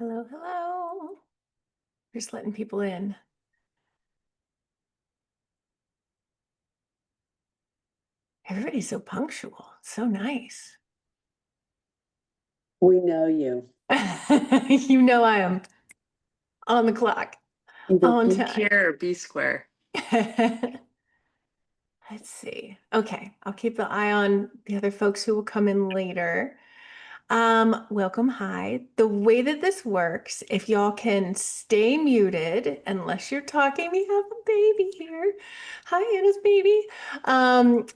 Hello, hello. Just letting people in. Everybody's so punctual. So nice. We know you. You know I am on the clock, Either on be time. care or be square. Let's see. Okay, I'll keep the eye on the other folks who will come in later. Welcome, hi. The way that this works, if y'all can stay muted, unless you're talking, we have a baby here. Hi, Anna's baby. Um,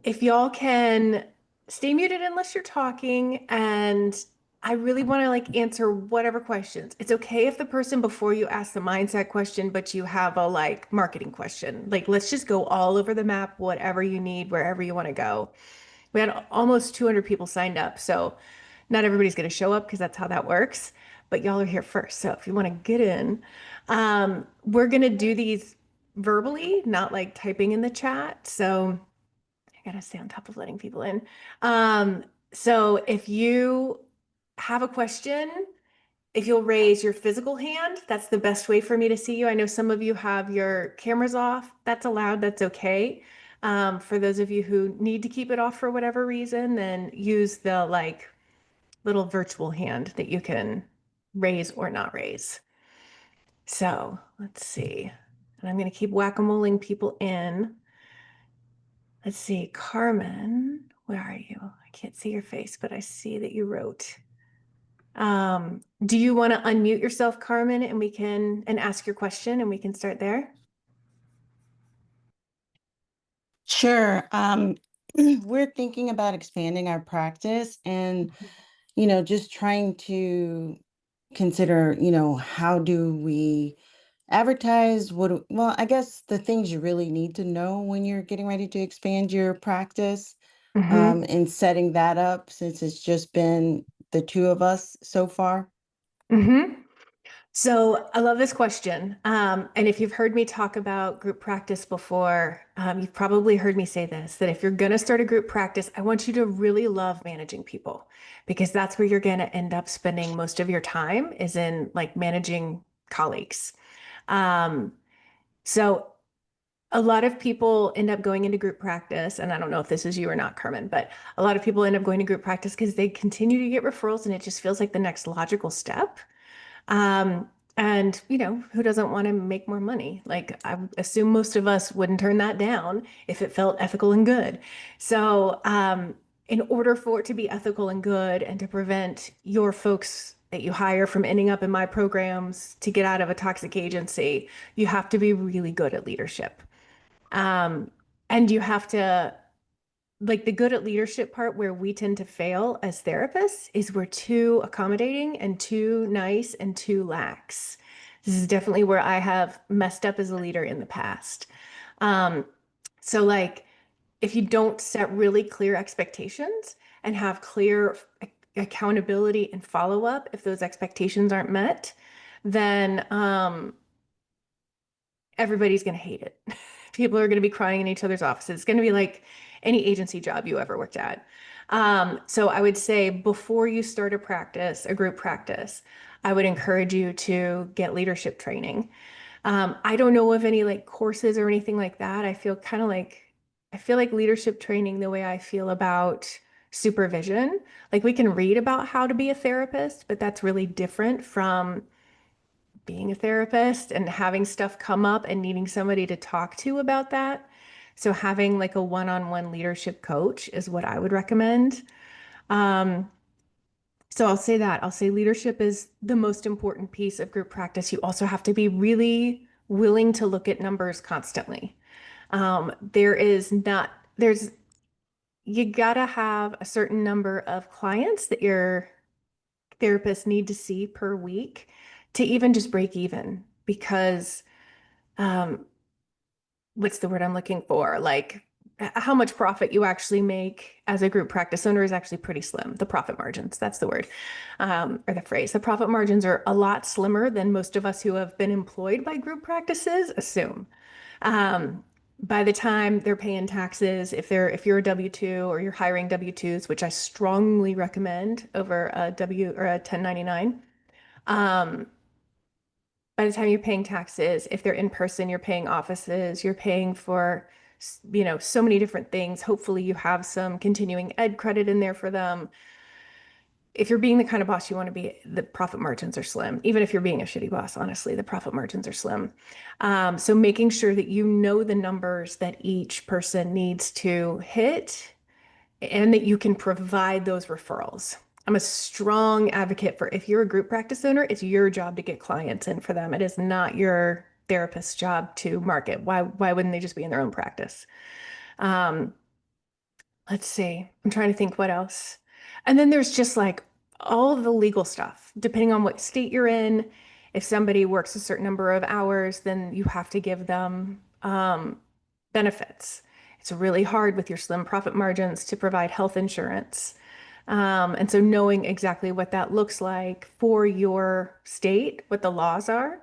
if y'all can stay muted unless you're talking, and I really want to like answer whatever questions. It's okay if the person before you asks the mindset question, but you have a like marketing question. Like, let's just go all over the map, whatever you need, wherever you want to go. We had almost 200 people signed up, so not everybody's going to show up because that's how that works. But y'all are here first, so if you want to get in, we're going to do these verbally, not like typing in the chat. So I gotta stay on top of letting people in. Um, so if you have a question, if you'll raise your physical hand, that's the best way for me to see you. I know some of you have your cameras off. That's allowed, that's okay. For those of you who need to keep it off for whatever reason, then use the like little virtual hand that you can raise or not raise. So let's see. And I'm gonna keep whack-a-moling people in. Let's see, Carmen, where are you? I can't see your face, but I see that you wrote. Do you want to unmute yourself, Carmen, and we can and ask your question and we can start there? Sure. We're thinking about expanding our practice and, just trying to consider, how do we advertise? Well, I guess the things you really need to know when you're getting ready to expand your practice, Mm-hmm. and setting that up since it's just been the two of us so far. Mm-hmm. So I love this question. And if you've heard me talk about group practice before, you've probably heard me say this, that if you're going to start a group practice, I want you to really love managing people because that's where you're going to end up spending most of your time is in like managing colleagues. Um, so a lot of people end up going into group practice, and I don't know if this is you or not, Carmen, but a lot of people end up going to group practice because they continue to get referrals and it just feels like the next logical step. Um, and who doesn't want to make more money? Like I assume most of us wouldn't turn that down if it felt ethical and good. So, in order for it to be ethical and good and to prevent your folks that you hire from ending up in my programs to get out of a toxic agency, you have to be really good at leadership. Um, and you have to like the good at leadership part where we tend to fail as therapists is we're too accommodating and too nice and too lax. This is definitely where I have messed up as a leader in the past. Um, so like if you don't set really clear expectations and have clear accountability and follow up, if those expectations aren't met, then everybody's going to hate it. People are going to be crying in each other's offices. It's going to be like any agency job you ever worked at. So I would say before you start a practice, a group practice, I would encourage you to get leadership training. I don't know of any like courses or anything like that. I feel like leadership training the way I feel about supervision. Like we can read about how to be a therapist, but that's really different from being a therapist and having stuff come up and needing somebody to talk to about that. So having like a one-on-one leadership coach is what I would recommend. Um, so I'll say that. I'll say leadership is the most important piece of group practice. You also have to be really willing to look at numbers constantly. There is not, there's, you gotta have a certain number of clients that your therapists need to see per week to even just break even because um, what's the word I'm looking for? Like how much profit you actually make as a group practice owner is actually pretty slim. The profit margins, that's the word, or the phrase. The profit margins are a lot slimmer than most of us who have been employed by group practices assume. Um, by the time they're paying taxes, if you're a W-2 or you're hiring W-2s, which I strongly recommend over a W or a 1099, Um, by the time you're paying taxes, if they're in person, you're paying offices, you're paying for, so many different things. Hopefully you have some continuing ed credit in there for them. If you're being the kind of boss you want to be, the profit margins are slim. Even if you're being a shitty boss, honestly, the profit margins are slim. So making sure that you know the numbers that each person needs to hit and that you can provide those referrals. I'm a strong advocate for if you're a group practice owner, it's your job to get clients in for them. It is not your therapist's job to market. Why wouldn't they just be in their own practice? Um, let's see. I'm trying to think what else. And then there's just like all of the legal stuff, depending on what state you're in. If somebody works a certain number of hours, then you have to give them benefits. It's really hard with your slim profit margins to provide health insurance. And so knowing exactly what that looks like for your state, what the laws are.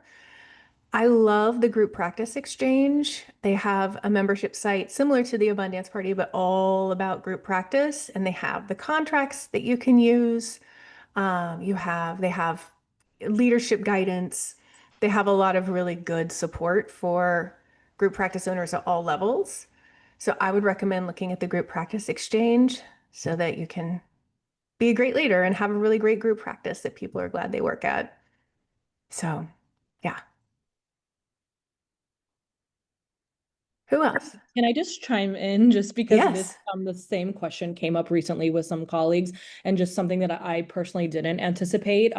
I love the group practice exchange. They have a membership site similar to the Abundance Party, but all about group practice. And they have the contracts that you can use. They have leadership guidance. They have a lot of really good support for group practice owners at all levels. So I would recommend looking at the group practice exchange so that you can be a great leader and have a really great group practice that people are glad they work at. So, yeah. Who else? Can I just chime in just because Yes. the same question came up recently with some colleagues and just something that I personally didn't anticipate.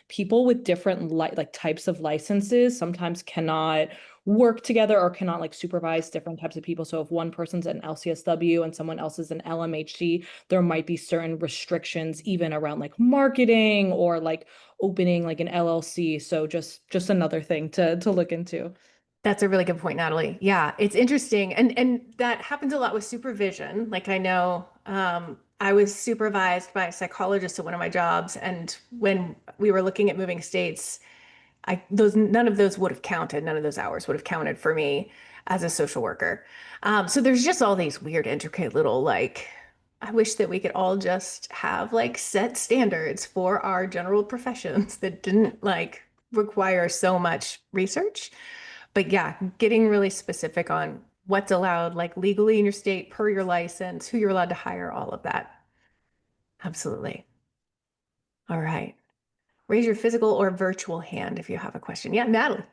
People with different like types of licenses sometimes cannot work together or cannot like supervise different types of people. So if one person's an LCSW and someone else is an LMHC, there might be certain restrictions even around like marketing or like opening like an LLC. So just another thing to look into. That's a really good point, Natalie. Yeah, it's interesting. And that happens a lot with supervision. Like I know I was supervised by a psychologist at one of my jobs, and when we were looking at moving states, I those none of those would have counted. None of those hours would have counted for me as a social worker. So there's just all these weird, intricate little like I wish that we could all just have like set standards for our general professions that didn't like require so much research. But yeah, getting really specific on what's allowed, like legally in your state, per your license, who you're allowed to hire, all of that. Absolutely. All right. Raise your physical or virtual hand if you have a question. Yeah, Natalie.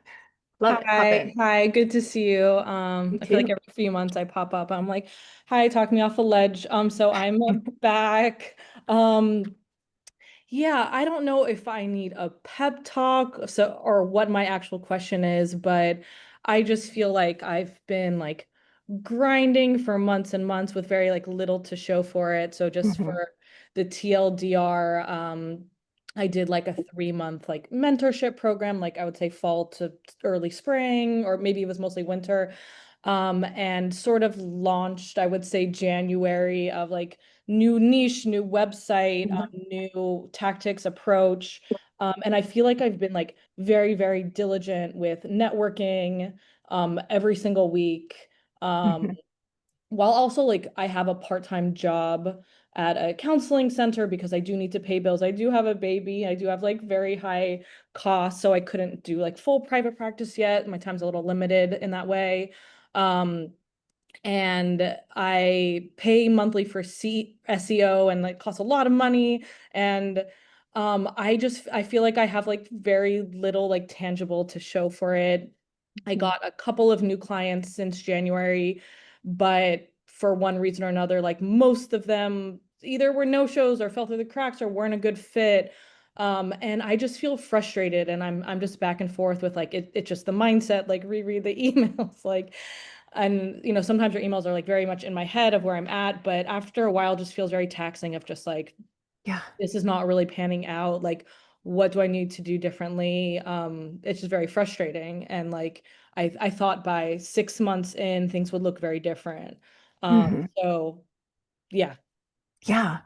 Love it. Hop Hi, in. hi, good to see you. You I feel like too. every few months I pop up. I'm like, hi, talk me off a ledge. So I'm back. Um, yeah, I don't know if I need a pep talk or what my actual question is, but I just feel like I've been like grinding for months and months with very like little to show for it. So just Mhm. for the TLDR, I did like a 3 month like mentorship program, like I would say fall to early spring, or maybe it was mostly winter. And sort of launched, I would say January of like new niche, new website, new tactics approach. And I feel like I've been like very, very diligent with networking every single week. Um, Mhm. while also like I have a part-time job at a counseling center because I do need to pay bills. I do have a baby. I do have like very high costs, so I couldn't do like full private practice yet. My time's a little limited in that way. Um, and I pay monthly for SEO and like costs a lot of money. And I feel like I have like very little like tangible to show for it. I got a couple of new clients since January, but for one reason or another, like most of them either were no shows or fell through the cracks or weren't a good fit. And I just feel frustrated and I'm just back and forth with like it's just the mindset, like reread the emails, like and sometimes your emails are like very much in my head of where I'm at, but after a while it just feels very taxing of just like Yeah. this is not really panning out. Like, what do I need to do differently? It's just very frustrating. And like, I thought by 6 months in, things would look very different. Mhm. So yeah. Yeah.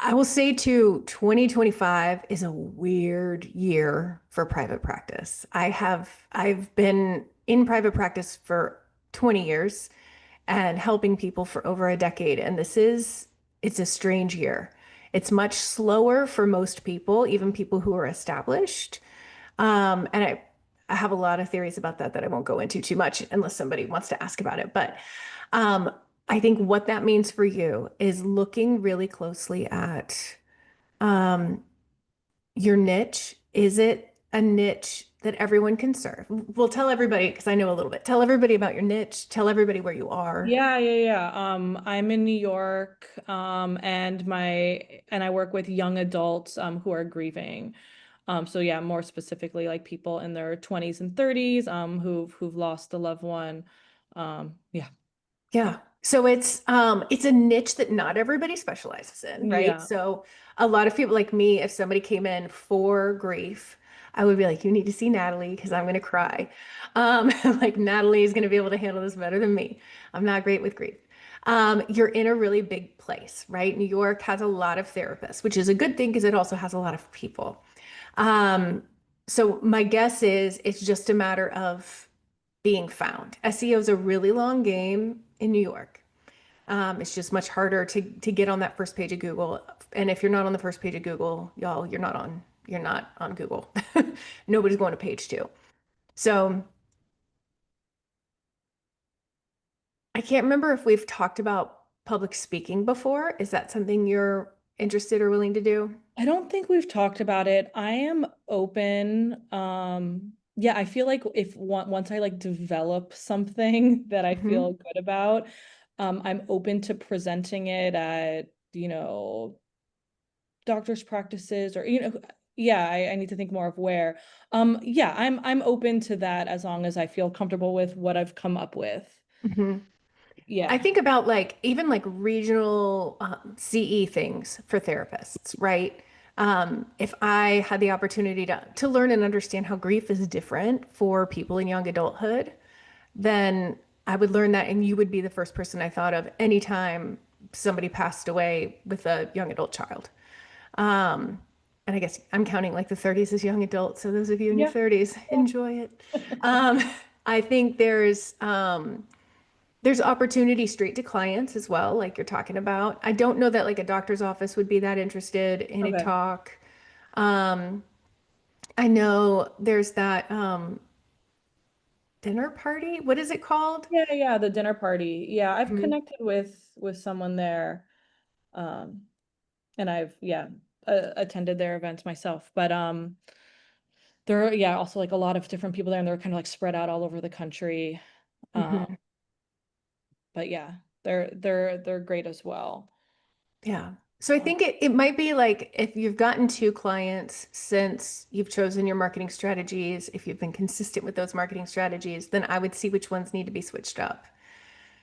I will say too, 2025 is a weird year for private practice. I've been in private practice for 20 years and helping people for over a decade. And it's a strange year. It's much slower for most people, even people who are established. And I have a lot of theories about that that I won't go into too much unless somebody wants to ask about it. But um, I think what that means for you is looking really closely at um, your niche. Is it a niche that everyone can serve? Well, tell everybody, because I know a little bit. Tell everybody about your niche. Tell everybody where you are. Yeah. I'm in New York, and I work with young adults who are grieving. So yeah, more specifically like people in their 20s and 30s who've lost a loved one. Yeah. Yeah. So it's a niche that not everybody specializes in, right? Yeah. So a lot of people like me, if somebody came in for grief, I would be like, you need to see Natalie because I'm gonna cry. Like Natalie is gonna be able to handle this better than me. I'm not great with grief. You're in a really big place, right? New York has a lot of therapists, which is a good thing because it also has a lot of people. Um, so my guess is it's just a matter of being found. SEO is a really long game in New York. It's just much harder to get on that first page of Google. And if you're not on the first page of Google, y'all, you're not on Google. Nobody's going to page two. So I can't remember if we've talked about public speaking before. Is that something you're interested or willing to do? I don't think we've talked about it. I am open. Yeah, I feel like if once I like develop something that I Hmm. feel good about, I'm open to presenting it at, doctor's practices or, yeah, I need to think more of where. Yeah, I'm open to that as long as I feel comfortable with what I've come up with. Hmm. I Yeah. think about like even like regional CE things for therapists, right? If I had the opportunity to learn and understand how grief is different for people in young adulthood, then I would learn that, and you would be the first person I thought of anytime somebody passed away with a young adult child. Um, and I guess I'm counting like the 30s as young adults. So those of you in your Yeah. 30s, enjoy it. Um, I think there's opportunity straight to clients as well, like you're talking about. I don't know that like a doctor's office would be that interested in a Okay. talk. Um, I know there's that dinner party. What is it called? Yeah, the dinner party. Yeah, I've Mhm. connected with someone there. Um, and I've attended their events myself. But there are also like a lot of different people there, and they're kind of like spread out all over the country. Um, Mhm. but yeah, they're great as well. Yeah. So I Um, think it might be like if you've gotten two clients since you've chosen your marketing strategies, if you've been consistent with those marketing strategies, then I would see which ones need to be switched up.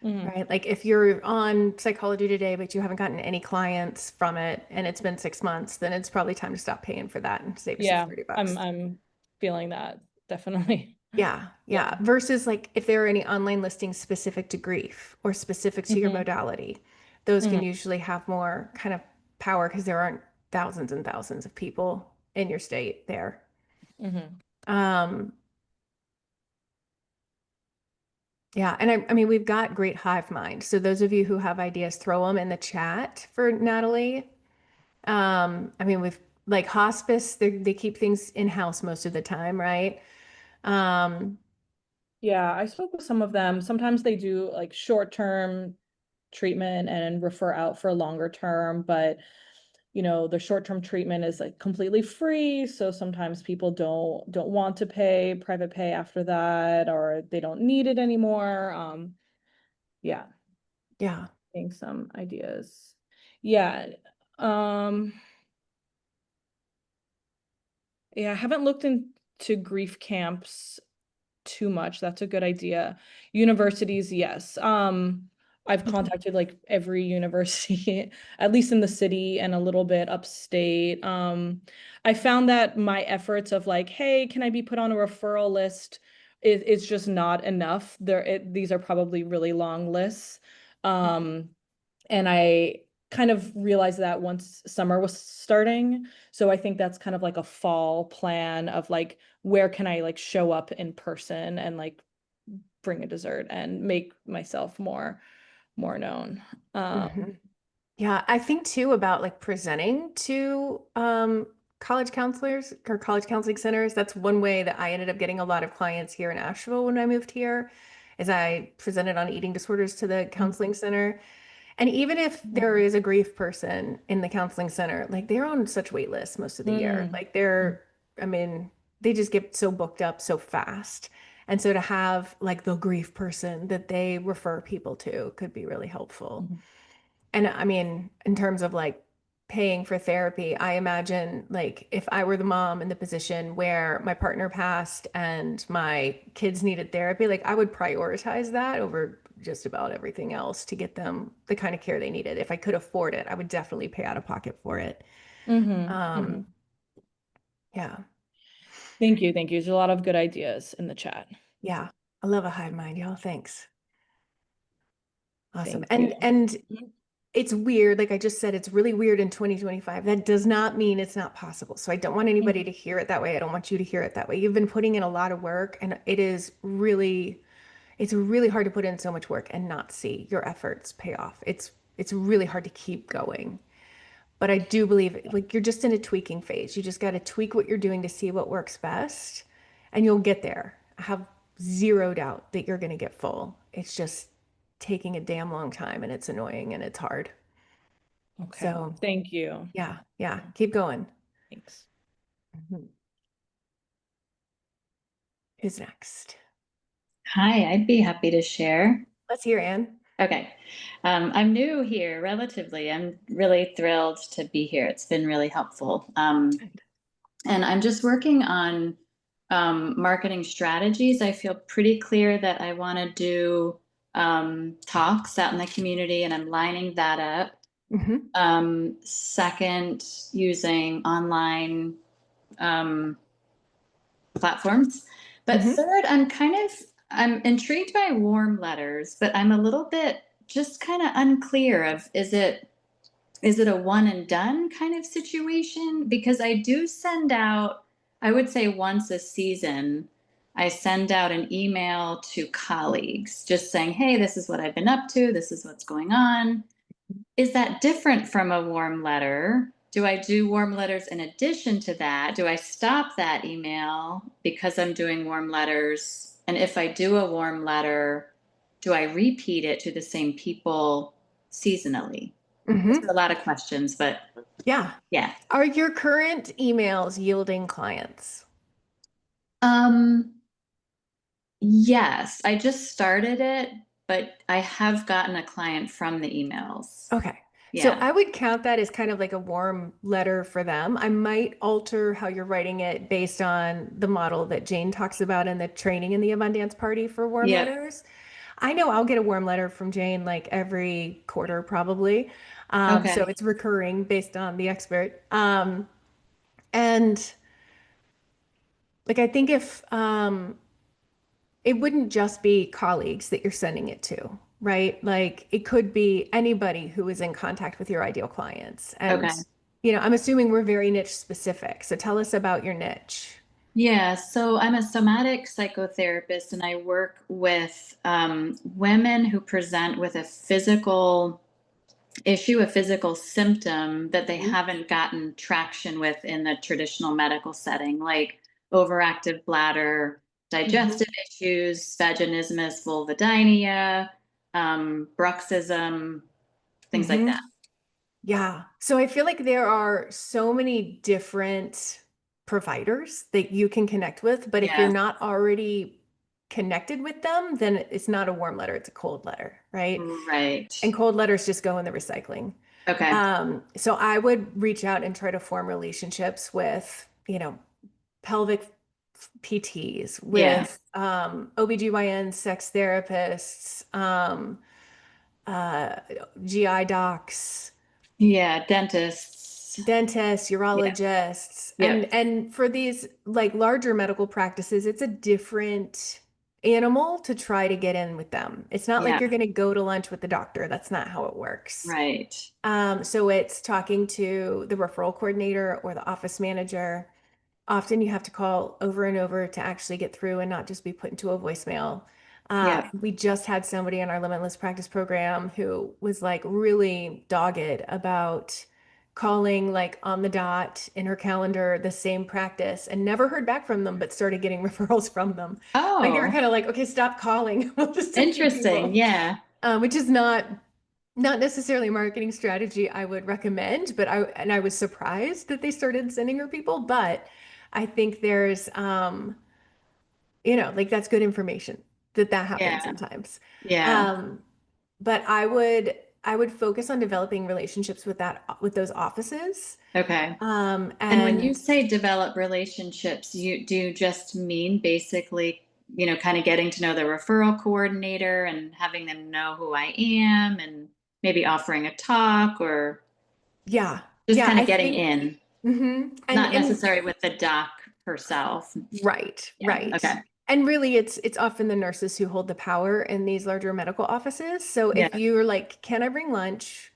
mhm. Right. Like if you're on Psychology Today, but you haven't gotten any clients from it and it's been 6 months, then it's probably time to stop paying for that and save yourself Yeah, 30 I'm bucks. I'm feeling that definitely. Yeah. Yeah. Yeah. Versus like if there are any online listings specific to grief or specific to your Hmm. modality, those Hmm. can usually have more kind of power because there aren't thousands and thousands of people in your state there. Hmm. Um, yeah. And I mean, we've got great hive mind. So those of you who have ideas, throw them in the chat for Natalie. I mean, with like hospice, they keep things in-house most of the time, right? Um, Yeah, I spoke with some of them. Sometimes they do like short-term treatment and refer out for longer term, but the short-term treatment is like completely free, so sometimes people don't want to pay private pay after that, or they don't need it anymore. Yeah, yeah. getting some ideas. Yeah. Um, yeah, I haven't looked into grief camps too much. That's a good idea. Universities, yes. I've contacted like every university, at least in the city and a little bit upstate. I found that my efforts of like, hey, can I be put on a referral list? It's just not enough. These are probably really long lists. Um, and I kind of realized that once summer was starting. So I think that's kind of like a fall plan of like, where can I like show up in person and like bring a dessert and make myself more known. Mhm. Yeah, I think too about like presenting to college counselors or college counseling centers. That's one way that I ended up getting a lot of clients here in Asheville when I moved here, is I presented on eating disorders to the counseling center. And even if there is a grief person in the counseling center, like they're on such wait lists most of the year. Mm. Like I mean, they just get so booked up so fast. And so to have like the grief person that they refer people to could be really helpful. Mhm. And I mean, in terms of like paying for therapy, I imagine like if I were the mom in the position where my partner passed and my kids needed therapy, like I would prioritize that over just about everything else to get them the kind of care they needed. If I could afford it, I would definitely pay out of pocket for it. Mhm. Um, yeah, Thank you. Thank you. There's a lot of good ideas in the chat. yeah. I love a hive mind, y'all. Thanks. Awesome. Thank you. And it's weird, like I just said, it's really weird in 2025. That does not mean it's not possible. So I don't want anybody Mhm. to hear it that way. I don't want you to hear it that way. You've been putting in a lot of work, and it's really hard to put in so much work and not see your efforts pay off. It's really hard to keep going. But I do believe like you're just in a tweaking phase. You just got to tweak what you're doing to see what works best, and you'll get there. I have zero doubt that you're going to get full. It's just taking a damn long time, and it's annoying and it's hard. Okay. So, Thank you. yeah, keep going. Thanks. Mhm. Who's next? Hi, I'd be happy to share. Let's hear Anne. Okay. I'm new here relatively. I'm really thrilled to be here. It's been really helpful. And I'm just working on marketing strategies. I feel pretty clear that I want to do talks out in the community, and I'm lining that up. Second, using online platforms. But third, I'm intrigued by warm letters, but I'm a little bit just kind of unclear of is it a one and done kind of situation? Because I do send out, I would say once a season, I send out an email to colleagues just saying, hey, this is what I've been up to, this is what's going on. Is that different from a warm letter? Do I do warm letters in addition to that? Do I stop that email because I'm doing warm letters? And if I do a warm letter, do I repeat it to the same people seasonally? Those are a lot of questions, but Yeah. yeah. Are your current emails yielding clients? Yes, I just started it, but I have gotten a client from the emails. Okay. So Yeah. I would count that as kind of like a warm letter for them. I might alter how you're writing it based on the model that Jane talks about in the training in the Abundance Party for warm Yep. letters. I know I'll get a warm letter from Jane like every quarter probably. So Okay. it's recurring based on the expert. And like I think if it wouldn't just be colleagues that you're sending it to, right? Like it could be anybody who is in contact with your ideal clients. And, Okay. I'm assuming we're very niche specific. So tell us about your niche. Yeah, so I'm a somatic psychotherapist, and I work with women who present with a physical issue, a physical symptom that they haven't gotten traction with in the traditional medical setting, like overactive bladder, digestive issues, vaginismus, vulvodynia, bruxism, things like Mm-hmm. that. Yeah. So I feel like there are so many different providers that you can connect with, but if you're Yeah, not already connected with them, then it's not a warm letter, it's a cold letter, right? right. And cold letters just go in the recycling. Okay. So I would reach out and try to form relationships with, pelvic PTs, Yeah, with OBGYN sex therapists, uh, GI docs, yeah, dentists. dentists, Yeah, urologists, and yep, for these like larger medical practices, it's a different animal to try to get in with them. It's not like yeah, you're going to go to lunch with the doctor. That's not how it works. right. So it's talking to the referral coordinator or the office manager. Often you have to call over and over to actually get through and not just be put into a voicemail. Yeah, We just had somebody in our limitless practice program who was like really dogged about calling like on the dot in her calendar the same practice and never heard back from them, but started getting referrals from them. Like they were Oh, kind of like, okay, stop calling. We'll just send you interesting. people. Yeah. Which is not necessarily a marketing strategy I would recommend, but I was surprised that they started sending her people. But I think there's like that's good information that happens Yeah. sometimes. Yeah. Um, but I would focus on developing relationships with those offices. Okay. And when you And say develop relationships, you do just mean basically, kind of getting to know the referral coordinator and having them know who I am and maybe offering a talk or yeah, just yeah, kind I of getting think in, and not necessarily with the doc herself. right, Yeah. right. Okay. And really it's often the nurses who hold the power in these larger medical offices. So Yeah. if you're like, can I bring lunch?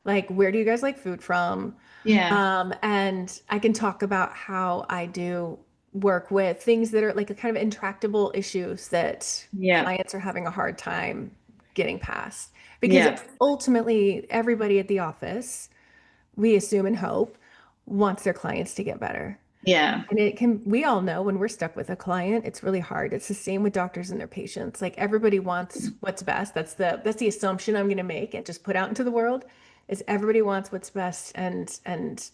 Like, where do you guys like food from? Yeah. And I can talk about how I do work with things that are like a kind of intractable issues that Yeah. clients are having a hard time getting past. Because Yeah. ultimately, everybody at the office, we assume and hope, wants their clients to get better. Yeah. And we all know when we're stuck with a client, it's really hard. It's the same with doctors and their patients. Like everybody wants what's best. That's the assumption I'm going to make and just put out into the world is everybody wants what's best and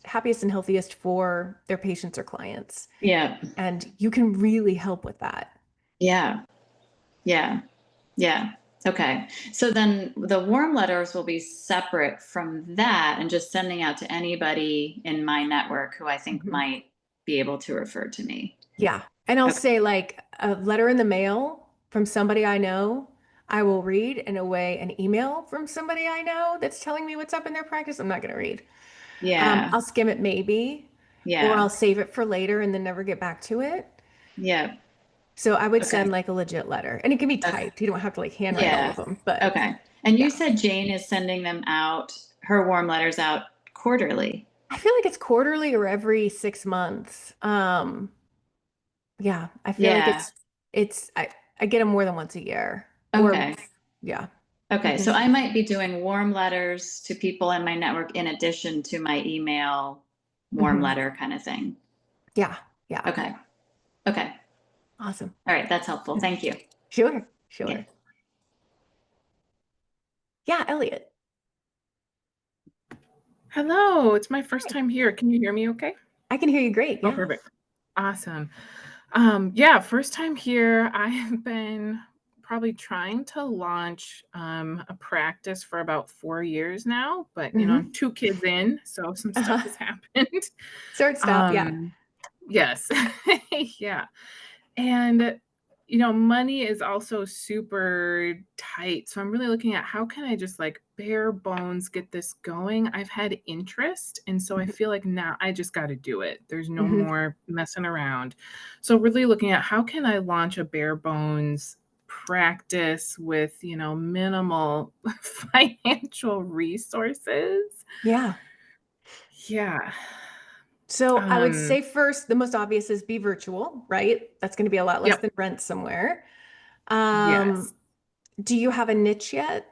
happiest and healthiest for their patients or clients. Yeah. And you can really help with that. Yeah. Yeah. Yeah. Okay. So then the warm letters will be separate from that and just sending out to anybody in my network who I think Mhm. might be able to refer to me. Yeah. And I'll Okay. say like a letter in the mail from somebody I know, I will read in a way an email from somebody I know that's telling me what's up in their practice. I'm not going to read. Yeah. I'll skim it maybe, or Yeah. I'll save it for later and then never get back to it. Yeah. So I would Okay. send like a legit letter, and it can be Okay. typed. You don't have to like handwrite all Yeah. of them, but Okay. And you yeah, said Jane is sending them out, her warm letters out quarterly. I feel like it's quarterly or every 6 months. Yeah, I feel like Yeah. I get them more than once a year, or Okay. yeah. Okay. Mhm. So I might be doing warm letters to people in my network in addition to my email warm Mhm. letter kind of thing. Yeah, yeah, Okay. Okay. awesome. All right. That's helpful. Thank you. Sure, Yeah. sure. Yeah, Elliot. Hello, it's my first Hi. time here. Can you hear me okay? I can hear you great. Oh, Yeah. perfect. Awesome. Yeah, first time here. I have been probably trying to launch a practice for about 4 years now, but I'm Hmm. 2 kids in, so some stuff Uh-huh. has happened. Start, stop. Yeah. Um, yes. Yeah. And money is also super tight. So I'm really looking at how can I just like bare bones get this going. I've had interest. And so I feel like now I just got to do it. There's no Hmm. more messing around. So really looking at how can I launch a bare bones practice with, minimal financial resources. Yeah. Yeah. So I would Um, say first, the most obvious is be virtual, right? That's going to be a lot less yep. than rent somewhere. Yes. Um, do you have a niche yet?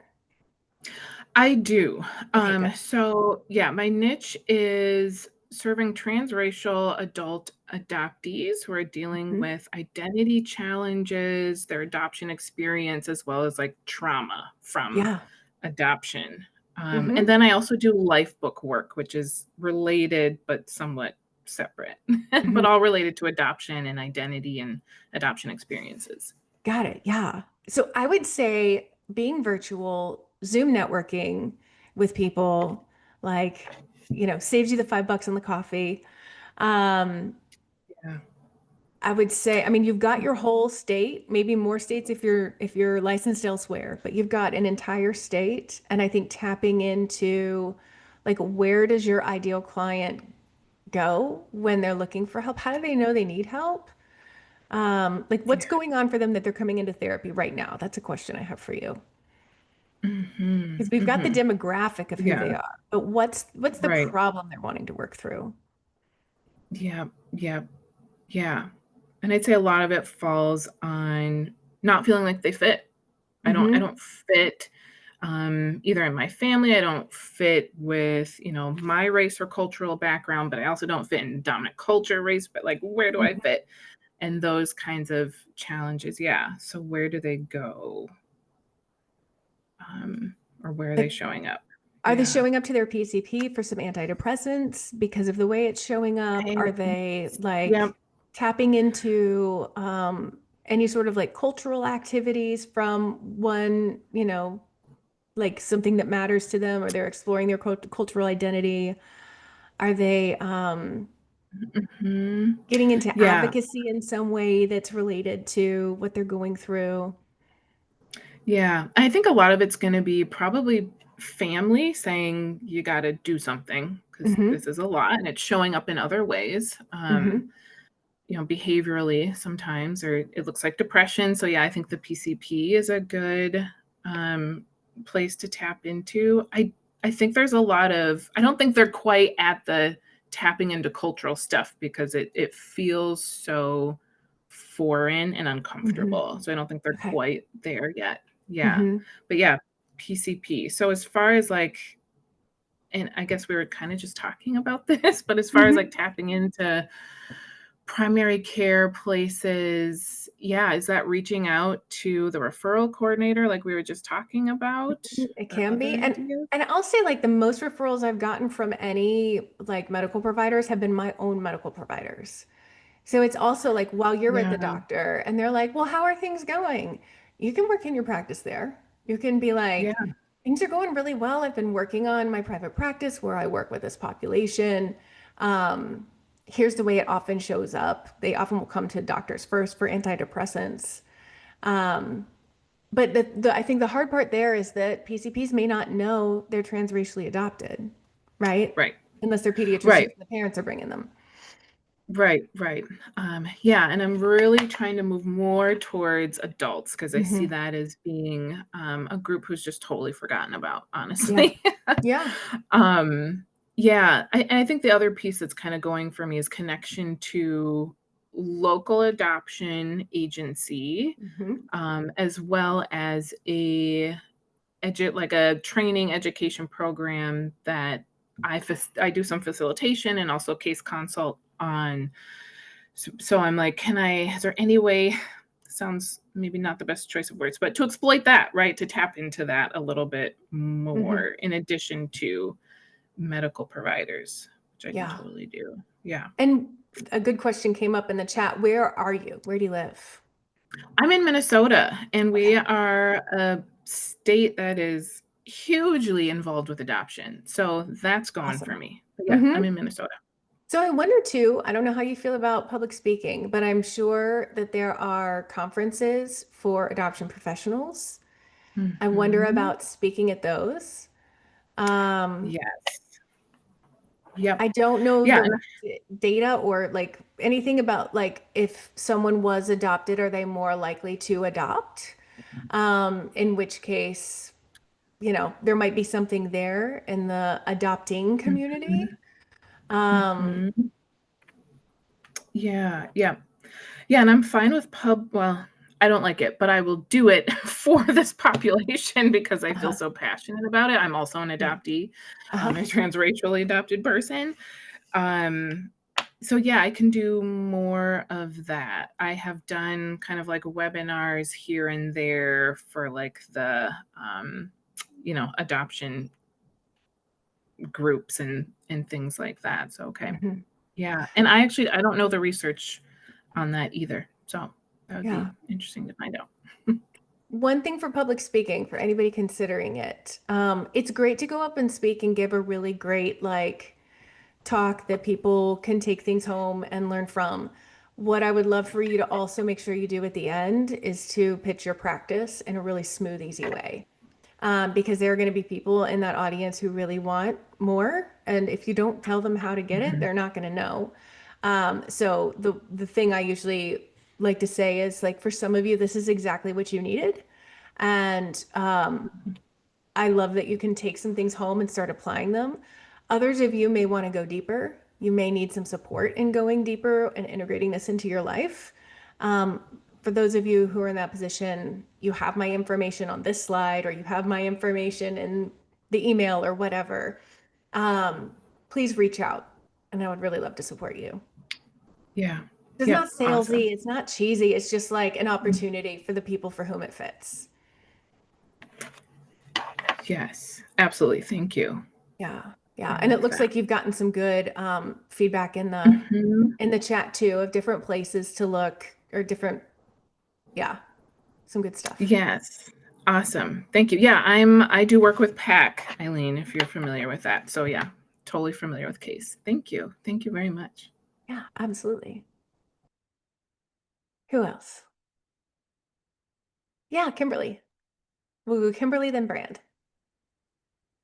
I do. Okay, good. So yeah, my niche is serving transracial adult adoptees who are dealing Mhm. with identity challenges, their adoption experience, as well as like trauma from Yeah. adoption. And Hmm. then I also do life book work, which is related but somewhat separate, but Hmm. all related to adoption and identity and adoption experiences. Got it. Yeah. So I would say being virtual, Zoom networking with people, like, saves you the $5 on the coffee. Um, Yeah. I would say, I mean, you've got your whole state, maybe more states if you're licensed elsewhere, but you've got an entire state. And I think tapping into like where does your ideal client go when they're looking for help? How do they know they need help? Like what's going on for them that they're coming into therapy right now? That's a question I have for you. Hmm. Because we've got the Hmm. demographic of who Yeah. they are, but what's the Right. problem they're wanting to work through? Yeah. Yeah. Yeah. And I'd say a lot of it falls on not feeling like they fit. I Mm-hmm. don't fit. Either in my family, I don't fit with, my race or cultural background, but I also don't fit in dominant culture race, but like, where do I fit? And those kinds of challenges. Yeah. So where do they go? Or where are they showing up? Are they Yeah. showing up to their PCP for some antidepressants because of the way it's showing up? Are they Yep. tapping into any sort of like cultural activities from one, like something that matters to them, or they're exploring their cultural identity? Are they Mhm. getting into Yeah. advocacy in some way that's related to what they're going through? Yeah. I think a lot of it's going to be probably family saying you got to do something because Hmm. this is a lot and it's showing up in other ways. Hmm. Behaviorally sometimes, or it looks like depression. So yeah, I think the PCP is a good place to tap into. I think there's a lot of, I don't think they're quite at the tapping into cultural stuff because it feels so foreign and Hmm. uncomfortable. So I don't think they're Okay. quite there yet. Yeah. Hmm. But yeah, PCP. So as far as like, and I guess we were kind of just talking about this, but as far as like Hmm. tapping into primary care places, yeah, is that reaching out to the referral coordinator like we were just talking about, It or can be. other ideas? And I'll say like the most referrals I've gotten from any like medical providers have been my own medical providers. So it's also like while you're at Yeah, the doctor and they're like, "Well, how are things going?" You can work in your practice there. You can be yeah, like, "Things are going really well. I've been working on my private practice where I work with this population. Um, here's the way it often shows up. They often will come to doctors first for antidepressants. Um, but I think the hard part there is that PCPs may not know they're transracially adopted, right? right, Unless they're pediatricians right, and the parents are bringing them. right. Yeah, and I'm really trying to move more towards adults because I see Hmm. that as being a group who's just totally forgotten about, Yeah. honestly. Yeah. Um, yeah, I think the other piece that's kind of going for me is connection to local adoption agency, Hmm. as well as like a training education program that I do some facilitation and also case consult on. So I'm like, is there any way, sounds maybe not the best choice of words, but to exploit that, right? To tap into that a little bit Hmm. more in addition to medical providers, which I can Yeah. totally do. Yeah. And a good question came up in the chat. Where are you? Where do you live? I'm in Minnesota, and we Okay. are a state that is hugely involved with adoption. So that's going for Awesome. me. But yeah, Hmm. I'm in Minnesota. So I wonder too, I don't know how you feel about public speaking, but I'm sure that there are conferences for adoption professionals. I wonder Mhm. about speaking at those. Um, Yes. Yep. I don't know Yeah. the data or like anything about like if someone was adopted, are they more likely to adopt? In which case, there might be something there in the adopting community. Um, Mhm. Yeah. Yeah. Yeah. And I'm fine with well, I don't like it, but I will do it for this population because I feel uh-huh, so passionate about it. I'm also an yeah, adoptee, uh-huh, a transracially adopted person. Um, so yeah, I can do more of that. I have done kind of like webinars here and there for like the adoption groups and things like that. So okay. mhm, Yeah. And I don't know the research on that either. So that would yeah. be interesting to find out. One thing for public speaking, for anybody considering it, it's great to go up and speak and give a really great like talk that people can take things home and learn from. What I would love for you to also make sure you do at the end is to pitch your practice in a really smooth, easy way. Because there are going to be people in that audience who really want more. And if you don't tell them how to get it, Mhm. they're not going to know. So the thing I usually like to say is like, for some of you, this is exactly what you needed. And I love that you can take some things home and start applying them. Others of you may want to go deeper. You may need some support in going deeper and integrating this into your life. Um, for those of you who are in that position, you have my information on this slide, or you have my information in the email or whatever. Please reach out, and I would really love to support you. Yeah. It's Yeah. not salesy, it's not cheesy, it's just like an opportunity for the people for whom it fits. Yes, absolutely. Thank you. Yeah, I and it like looks that. like you've gotten some good feedback Mhm. in the chat too, of different places to look, or different, yeah, some good stuff. Yes. Awesome. Thank you. Yeah, I do work with PAC, Eileen, if you're familiar with that. So yeah, totally familiar with CASE. Thank you. Thank you very much. Yeah, absolutely. Who else? Yeah, Kimberly. We'll go Kimberly, then Brand.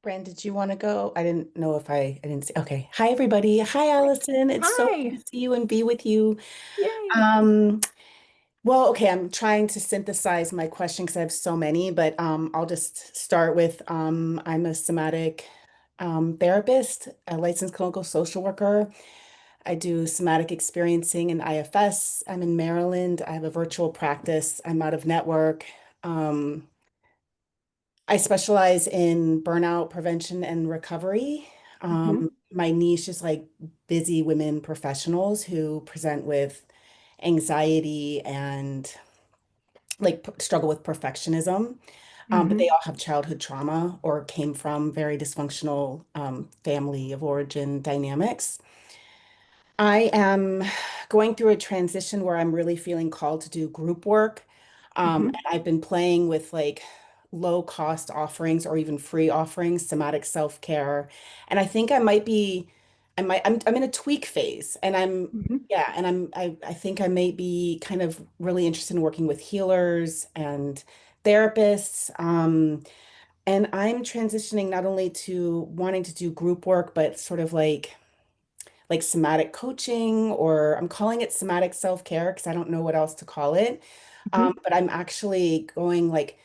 Brand, did you want to go? I didn't know if I didn't see. Okay. Hi, everybody. Hi, Allison. It's so good Hi. to see you and be with you. Yay. Well, okay, I'm trying to synthesize my question because I have so many, but I'll just start with I'm a somatic therapist, a licensed clinical social worker. I do somatic experiencing in IFS. I'm in Maryland. I have a virtual practice. I'm out of network. Um, I specialize in burnout prevention and recovery. Mhm. My niche is like busy women professionals who present with anxiety and like struggle with perfectionism. But they Mhm. all have childhood trauma or came from very dysfunctional family of origin dynamics. I am going through a transition where I'm really feeling called to do group work. And Mhm. I've been playing with like low cost offerings or even free offerings, somatic self-care. And I think I'm in a tweak phase and Mhm. I think I may be kind of really interested in working with healers and therapists. And I'm transitioning not only to wanting to do group work, but sort of like somatic coaching, or I'm calling it somatic self-care because I don't know what else to call it. Mhm. But I'm actually going like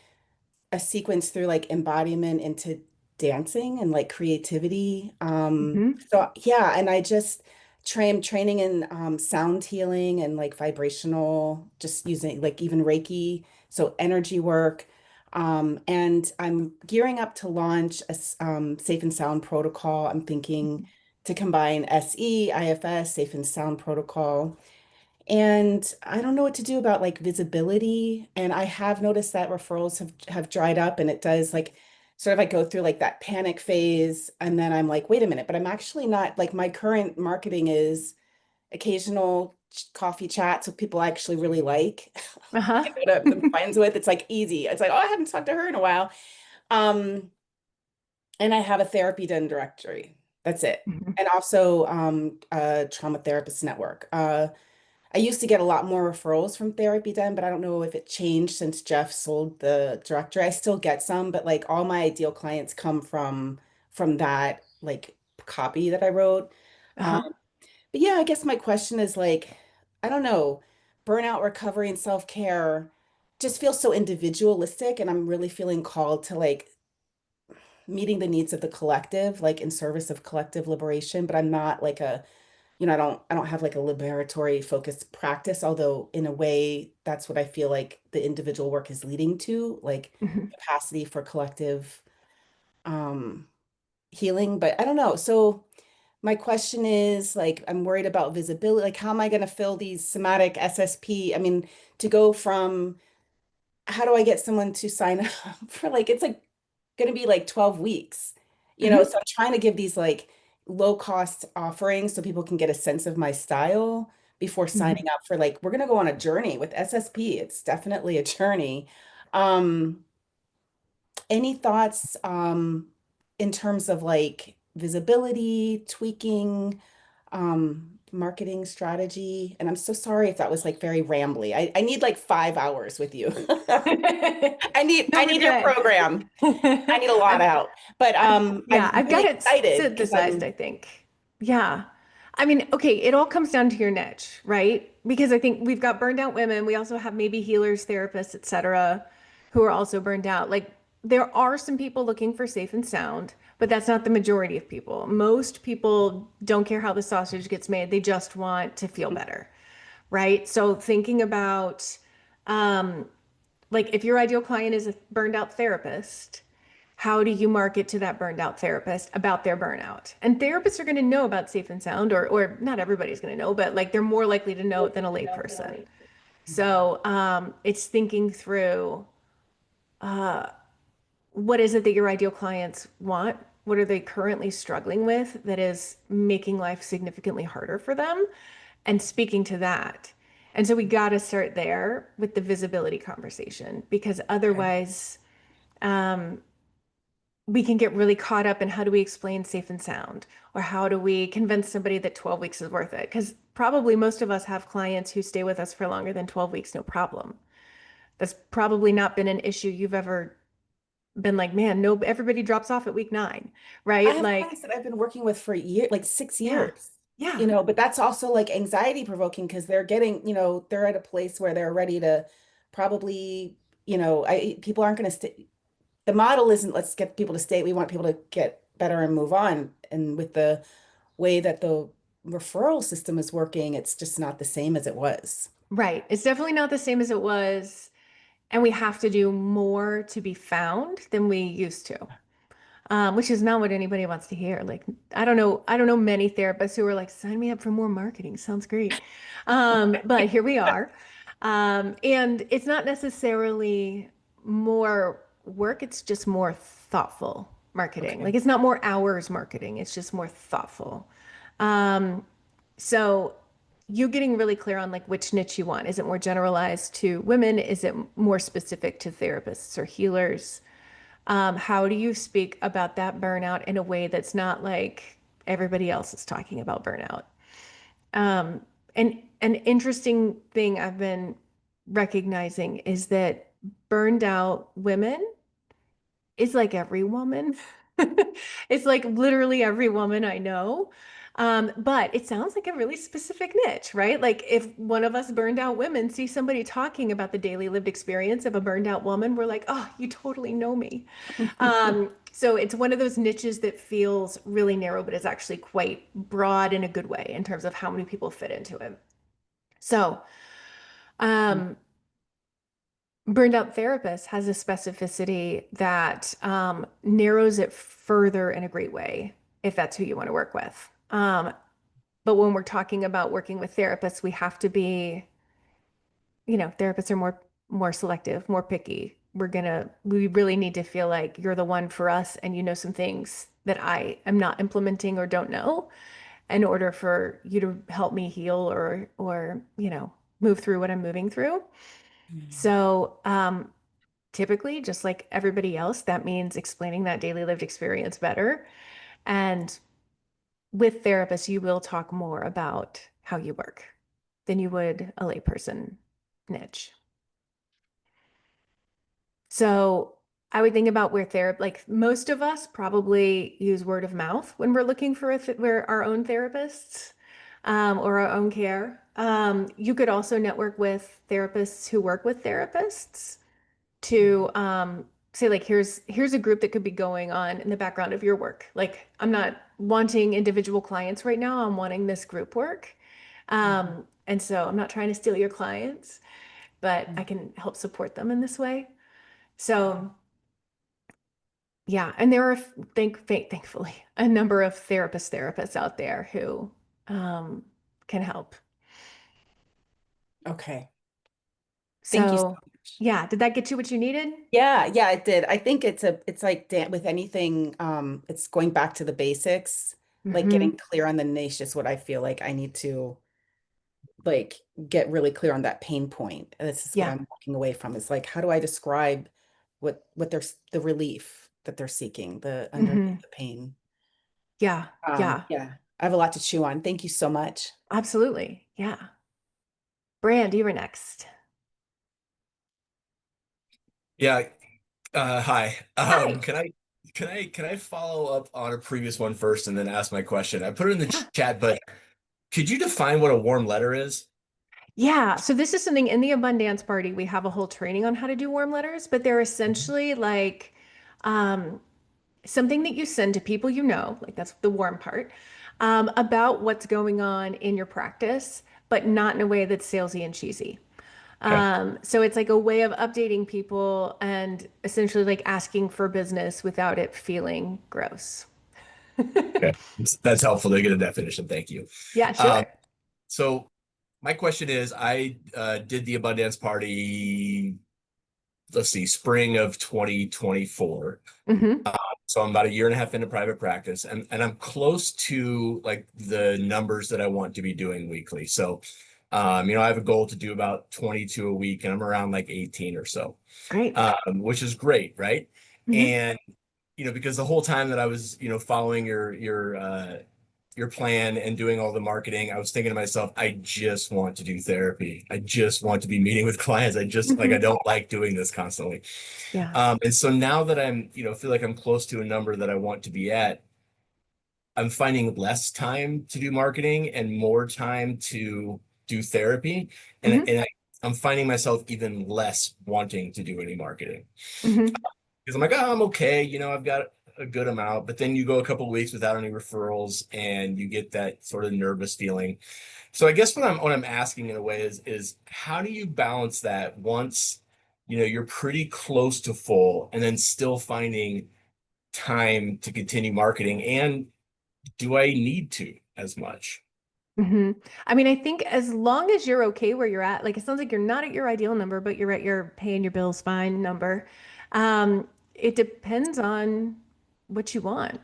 a sequence through like embodiment into dancing and like creativity. Mhm. So yeah, and I just training in sound healing and like vibrational, just using like even Reiki, so energy work. And I'm gearing up to launch a safe and sound protocol. I'm thinking to combine SE, IFS, safe and sound protocol. And I don't know what to do about like visibility. And I have noticed that referrals have dried up, and it does like sort of I go through like that panic phase. And then I'm like, wait a minute, but I'm actually not like my current marketing is occasional coffee chats with people I actually really like. Uh-huh. I go to the friends with. It's like easy. It's like, oh, I haven't talked to her in a while. Um, and I have a therapy done directory. That's it. Mhm. And also a trauma therapist network. I used to get a lot more referrals from therapy done, but I don't know if it changed since Jeff sold the directory. I still get some, but like all my ideal clients come from that like copy that I wrote. Um, Uh-huh. but yeah, I guess my question is like, I don't know, burnout recovery and self-care just feels so individualistic, and I'm really feeling called to like meeting the needs of the collective, like in service of collective liberation, but I'm not like a I don't have like a liberatory focused practice, although in a way that's what I feel like the individual work is leading to, like Mhm. capacity for collective um healing. But I don't know. So my question is like I'm worried about visibility. Like how am I going to fill these somatic SSP? I mean, to go from how do I get someone to sign up for like it's like going to be like 12 weeks, Mhm. so I'm trying to give these like low cost offerings so people can get a sense of my style before signing Mhm. up for like we're going to go on a journey with SSP. It's definitely a journey. Um, any thoughts in terms of like visibility, tweaking, marketing strategy? And I'm so sorry if that was like very rambly. I need like 5 hours with you. I need No, I we're need your good. program. I need a lot out. But Yeah, I'm I've got really it excited because synthesized, I'm I think. Yeah. I mean, okay, it all comes down to your niche, right? Because I think we've got burned out women. We also have maybe healers, therapists, etc., who are also burned out. Like there are some people looking for safe and sound, but that's not the majority of people. Most people don't care how the sausage gets made. They just want to feel better, right? So thinking about Um, like if your ideal client is a burned out therapist, how do you market to that burned out therapist about their burnout? And therapists are going to know about safe and sound, or not everybody's going to know, but like they're more likely to know it than a layperson. So it's thinking through what is it that your ideal clients want? What are they currently struggling with that is making life significantly harder for them? And speaking to that. And so we got to start there with the visibility conversation because Okay. otherwise, we can get really caught up in how do we explain safe and sound or how do we convince somebody that 12 weeks is worth it? Because probably most of us have clients who stay with us for longer than 12 weeks, no problem. That's probably not been an issue you've ever been like, man, no, everybody drops off at week 9, I right? have Like, clients that I've been working with for years, like six yeah, years, yeah, but that's also like anxiety provoking because they're getting, they're at a place where they're ready to probably, people aren't going to stay. The model isn't let's get people to stay. We want people to get better and move on. And with the way that the referral system is working, it's just not the same as it was. right. It's definitely not the same as it was. And we have to do more to be found than we used to. Which is not what anybody wants to hear. Like, I don't know many therapists who are like, sign me up for more marketing. Sounds great. But here we are. And it's not necessarily more work, it's just more thoughtful marketing. Okay. Like, it's not more hours marketing, it's just more thoughtful. Um, so you getting really clear on like which niche you want. Is it more generalized to women? Is it more specific to therapists or healers? How do you speak about that burnout in a way that's not like everybody else is talking about burnout? And an interesting thing I've been recognizing is that burned out women is like every woman. It's like literally every woman I know. But it sounds like a really specific niche, right? Like if one of us burned out women see somebody talking about the daily lived experience of a burned out woman, we're like, oh, you totally know me. So it's one of those niches that feels really narrow, but it's actually quite broad in a good way in terms of how many people fit into it. So, um, burned out therapist has a specificity that narrows it further in a great way if that's who you want to work with. But when we're talking about working with therapists, we have to be, therapists are more selective, more picky. We really need to feel like you're the one for us and you know some things that I am not implementing or don't know in order for you to help me heal or move through what I'm moving through. Mhm. So, typically, just like everybody else, that means explaining that daily lived experience better. And with therapists, you will talk more about how you work than you would a layperson niche. So I would think about where therapy, like most of us probably use word of mouth when we're looking for we're our own therapists or our own care. You could also network with therapists who work with therapists to say like here's a group that could be going on in the background of your work. Like I'm not wanting individual clients right now. I'm wanting this group work. Mhm. And so I'm not trying to steal your clients, but I Mhm. can help support them in this way. So yeah, and there are thankfully a number of therapists out there who um, can help. Okay. Thank you so So much. yeah, did that get you what you needed? Yeah, yeah, it did. I think it's like with anything, it's going back to the basics, like getting Hmm. clear on the niche is what I feel like I need to like get really clear on that pain point. And this is what Yeah. I'm walking away from is like, how do I describe what the relief that they're seeking, the Hmm. underneath the pain. Yeah. Yeah. Yeah, I have a lot to chew on. Thank you so much. Absolutely. Yeah. Brand, you were next. Yeah, hi. Hi. Can I follow up on a previous one first and then ask my question? I put it in the Yeah. chat, but could you define what a warm letter is? Yeah. So this is something in the Abundance Party. We have a whole training on how to do warm letters, but they're Mhm. essentially like um, something that you send to people you know, like that's the warm part, about what's going on in your practice, but not in a way that's salesy and cheesy. Okay. So it's like a way of updating people and essentially like asking for business without it feeling gross. Okay. That's helpful to get a definition. Thank you. Yeah, Um, sure. so my question is, I did the abundance party, let's see, spring of 2024. Hmm. So I'm about a year and a half into private practice, and I'm close to like the numbers that I want to be doing weekly. So, I have a goal to do about 22 a week, and I'm around like 18 or so, Great. which is great, right? Hmm. And because the whole time that I was, following your plan and doing all the marketing, I was thinking to myself, I just want to do therapy. I just want to be meeting with clients. I just like I Hmm. don't like doing this constantly. Yeah. And so now that I'm, feel like I'm close to a number that I want to be at, I'm finding less time to do marketing and more time to do therapy. And, Hmm. and I, I'm finding myself even less wanting to do any marketing Hmm. because I'm like, oh, I'm okay. I've got a good amount, but then you go a couple of weeks without any referrals and you get that sort of nervous feeling. So I guess what I'm asking in a way is how do you balance that once you're pretty close to full and then still finding time to continue marketing, and do I need to as much? Hmm. I mean, I think as long as you're okay where you're at, like it sounds like you're not at your ideal number, but you're at your paying your bills fine number. It depends on what you want.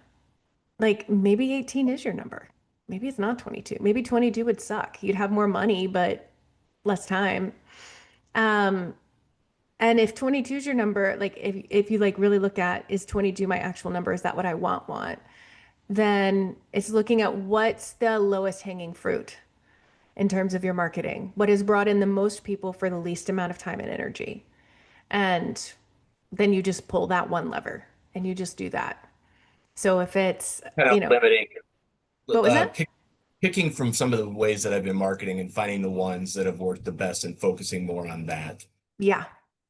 Like maybe 18 is your number. Maybe it's not 22. Maybe 22 would suck. You'd have more money, but less time. Um, and if 22 is your number, like if you like really look at is 22 my actual number? Is that what I want? Then it's looking at what's the lowest hanging fruit in terms of your marketing. What has brought in the most people for the least amount of time and energy? And then you just pull that one lever and you just do that. So if it's, Kind of limiting, what was that? picking from some of the ways that I've been marketing and finding the ones that have worked the best and focusing more on that. Yeah.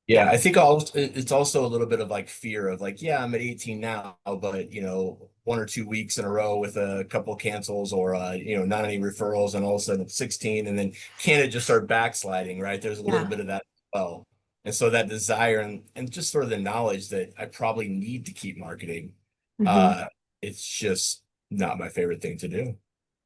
Yeah, Yeah. I think it's also a little bit of like fear of like, yeah, I'm at 18 now, but 1 or 2 weeks in a row with a couple cancels or not any referrals, and all of a sudden it's 16, and then can it just start backsliding, right? There's a little Yeah. bit of that as well. And so that desire and just sort of the knowledge that I probably need to keep marketing, Hmm. uh, it's just not my favorite thing to do.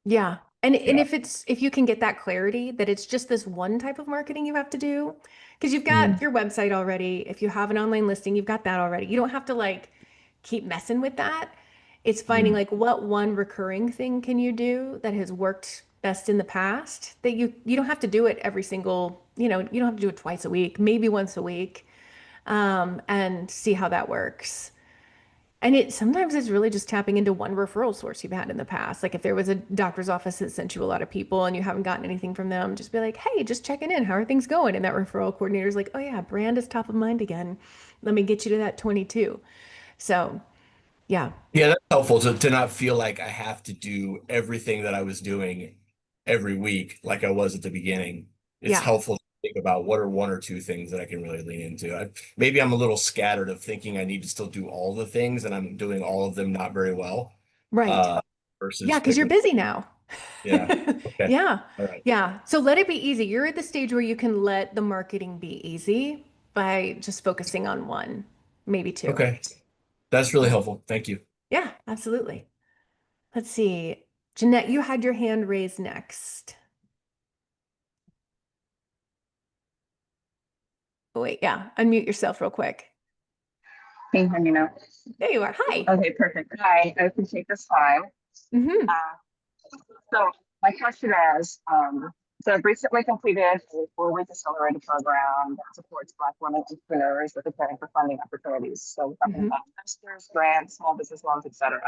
Yeah. And Yeah. if you can get that clarity that it's just this one type of marketing you have to do, because you've got Mhm. your website already. If you have an online listing, you've got that already. You don't have to like keep messing with that. It's finding Mhm. like what one recurring thing can you do that has worked best in the past that you don't have to do it every single, you don't have to do it twice a week, maybe once a week, and see how that works. And it sometimes it's really just tapping into one referral source you've had in the past. Like if there was a doctor's office that sent you a lot of people and you haven't gotten anything from them, just be like, hey, just checking in. How are things going? And that referral coordinator's like, oh yeah, brand is top of mind again. Let me get you to that 22. So yeah. Yeah, that's helpful to not feel like I have to do everything that I was doing every week like I was at the beginning. It's Yeah. helpful to think about what are 1 or 2 things that I can really lean into. Maybe I'm a little scattered of thinking I need to still do all the things and I'm doing all of them not very well, Right. uh, Yeah, versus because you're picking. busy now. Yeah. Okay. Yeah. All right. Yeah. So let it be easy. You're at the stage where you can let the marketing be easy by just focusing on one, maybe two. Okay. That's really Yeah. helpful. Thank you. Yeah, absolutely. Let's see. Jeanette, you had your hand raised next. Oh, wait, yeah. Unmute yourself real quick. Can you hear me now? There you are. Hi. Okay, perfect. Hi, I appreciate this time. Hmm. Uh, so my question is, so I've recently completed a 4-week accelerated program that supports Black women entrepreneurs with applying for funding opportunities. So we're talking Hmm. about investors, grants, small business loans, etc.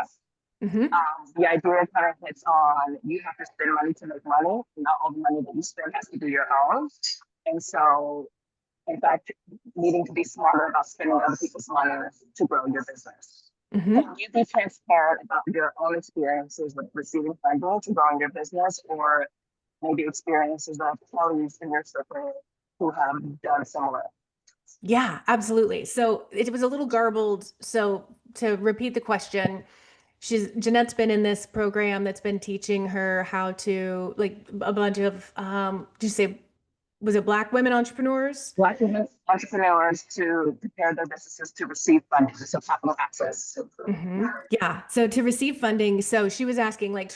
Hmm. The idea kind of hits on you have to spend money to make money. Not all the money that you spend has to be your own. And so in fact, needing to be smarter about spending other people's money to grow your business. Hmm. Can you be transparent about your own experiences with receiving funding to growing your business, or maybe experiences of colleagues in your circle who have done similar? Yeah, absolutely. So it was a little garbled. So to repeat the question, Jeanette's been in this program that's been teaching her how to like a bunch of did you say was it Black women entrepreneurs? Black women entrepreneurs to prepare their businesses to receive funding, so capital access. Yeah. So to receive funding, so she was asking like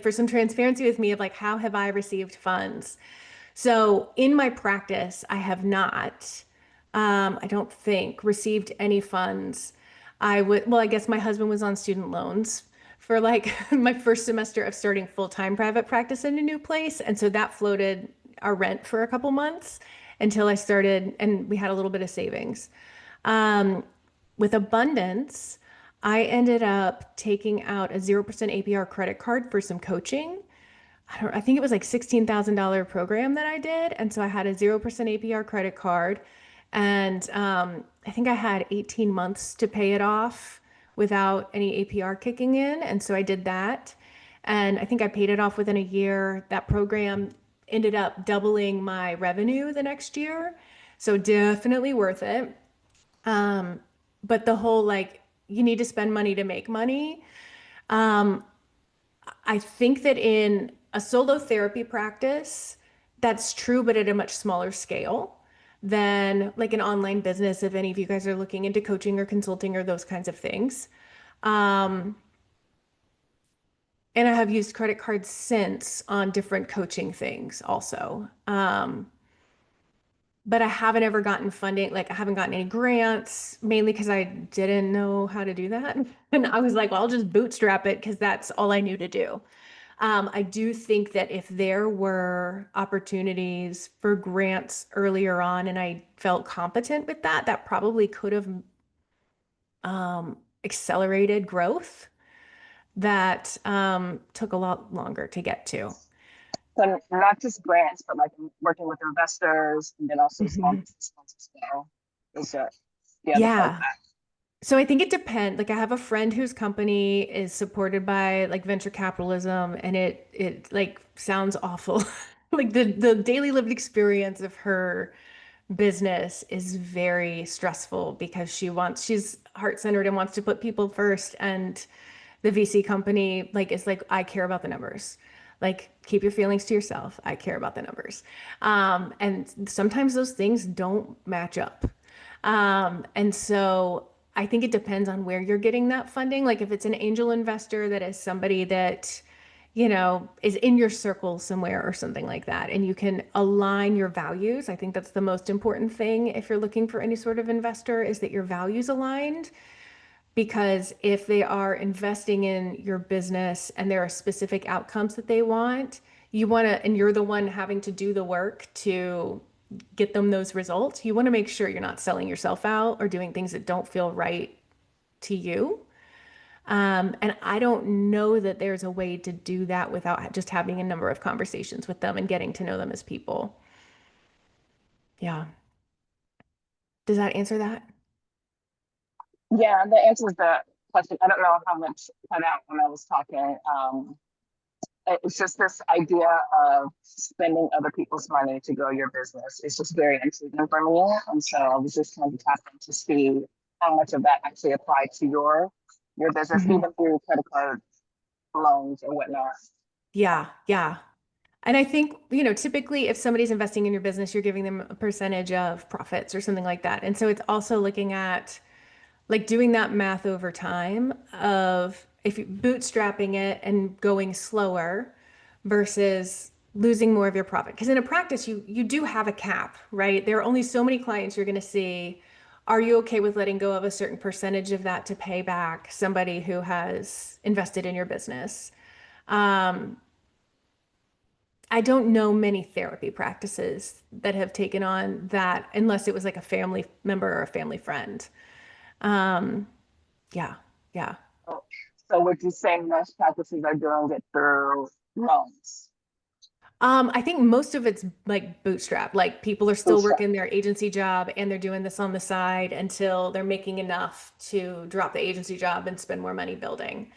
for some transparency with me of like how have I received funds? So in my practice, I have not, I don't think, received any funds. Well, I guess my husband was on student loans for like my first semester of starting full-time private practice in a new place. And so that floated our rent for a couple months until I started, and we had a little bit of savings. Um, with abundance, I ended up taking out a 0% APR credit card for some coaching. I think it was like $16,000 program that I did. And so I had a 0% APR credit card. And I think I had 18 months to pay it off without any APR kicking in. And so I did that. And I think I paid it off within a year. That program ended up doubling my revenue the next year. So definitely worth it. But the whole like, you need to spend money to make money. Um, I think that in a solo therapy practice, that's true, but at a much smaller scale than like an online business, if any of you guys are looking into coaching or consulting or those kinds of things. Um, and I have used credit cards since on different coaching things also. But I haven't ever gotten funding. Like I haven't gotten any grants, mainly because I didn't know how to do that. And I was like, well, I'll just bootstrap it because that's all I knew to do. I do think that if there were opportunities for grants earlier on and I felt competent with that, that probably could have accelerated growth that took a lot longer to get to. So not just grants, but like working with investors and then also small Mhm. business owners as well. Is the other part of Yeah. So I think it depends. Like I have a friend whose company is supported by like venture capitalism and it like sounds awful. Like the daily lived experience of her business is very stressful because she's heart-centered and wants to put people first and the VC company like is like I care about the numbers. Like keep your feelings to yourself. I care about the numbers. And sometimes those things don't match up. And so I think it depends on where you're getting that funding. Like if it's an angel investor that is somebody that, is in your circle somewhere or something like that, and you can align your values. I think that's the most important thing if you're looking for any sort of investor is that your values aligned. Because if they are investing in your business and there are specific outcomes that they want, and you're the one having to do the work to get them those results, you want to make sure you're not selling yourself out or doing things that don't feel right to you. And I don't know that there's a way to do that without just having a number of conversations with them and getting to know them as people. Yeah. Does that answer that? Yeah, that answers the question. I don't know how much cut out when I was talking. It's just this idea of spending other people's money to grow your business. It's just very intriguing for me. And so I was just trying to tap in to see how much of that actually applied to your business, Mhm. even through credit card loans and whatnot. Yeah, yeah. And I think, typically if somebody's investing in your business, you're giving them a percentage of profits or something like that. And so it's also looking at like doing that math over time of if you bootstrapping it and going slower versus losing more of your profit. Because in a practice, you do have a cap, right? There are only so many clients you're going to see. Are you okay with letting go of a certain percentage of that to pay back somebody who has invested in your business? Um, I don't know many therapy practices that have taken on that unless it was like a family member or a family friend. Um, yeah, yeah. So would you say most practices are doing it through loans? I think most of it's like bootstrap. Like people are still Bootstrap. working their agency job and they're doing this on the side until they're making enough to drop the agency job and spend more money building.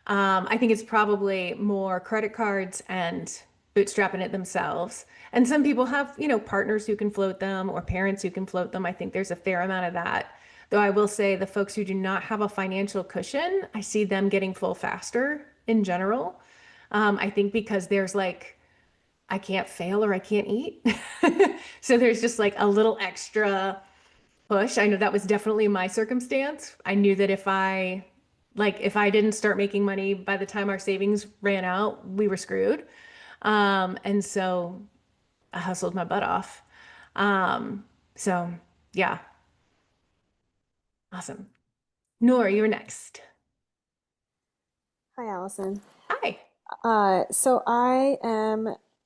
I think it's probably more credit cards and bootstrapping it themselves. And some people have, partners who can float them or parents who can float them. I think there's a fair amount of that. Though I will say the folks who do not have a financial cushion, I see them getting full faster in general. I think because there's like I can't fail or I can't eat. So there's just like a little extra push. I know that was definitely my circumstance. I knew that if I didn't start making money by the time our savings ran out, we were screwed. And so I hustled my butt off. Um, so yeah, awesome. Nora, you're next. Hi, Allison. Hi. So I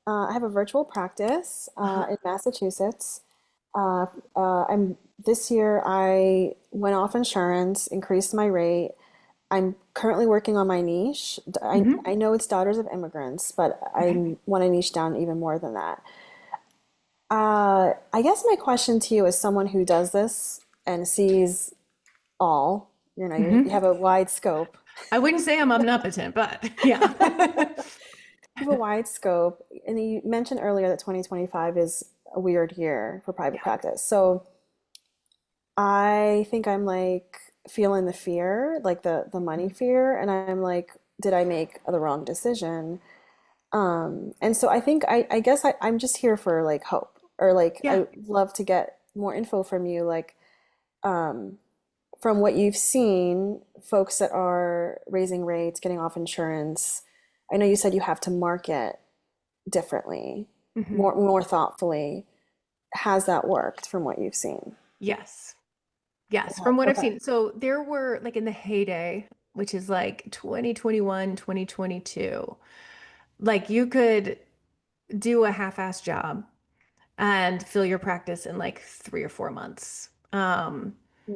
have a virtual practice Uh-huh. in Massachusetts. Uh, this year I went off insurance, increased my rate. I'm currently working on my niche. Hmm. I know it's Daughters of Immigrants, but Okay. I want to niche down even more than that. I guess my question to you as someone who does this and sees all, you Hmm. have a wide scope. I wouldn't say I'm omnipotent, but yeah. You have a wide scope, and you mentioned earlier that 2025 is a weird year for private Yeah. practice. So I think I'm like feeling the fear, like the money fear, and I'm like, did I make the wrong decision? And so I think I guess I'm just here for like hope, or like I Yeah. would love to get more info from you, like um, from what you've seen, folks that are raising rates, getting off insurance. I know you said you have to market differently, Hmm. more thoughtfully. Has that worked from what you've seen? Yes. Yes. From what I've Okay. seen. So there were like in the heyday, which is like 2021, 2022, like you could do a half-ass job and fill your practice in like 3 or 4 months.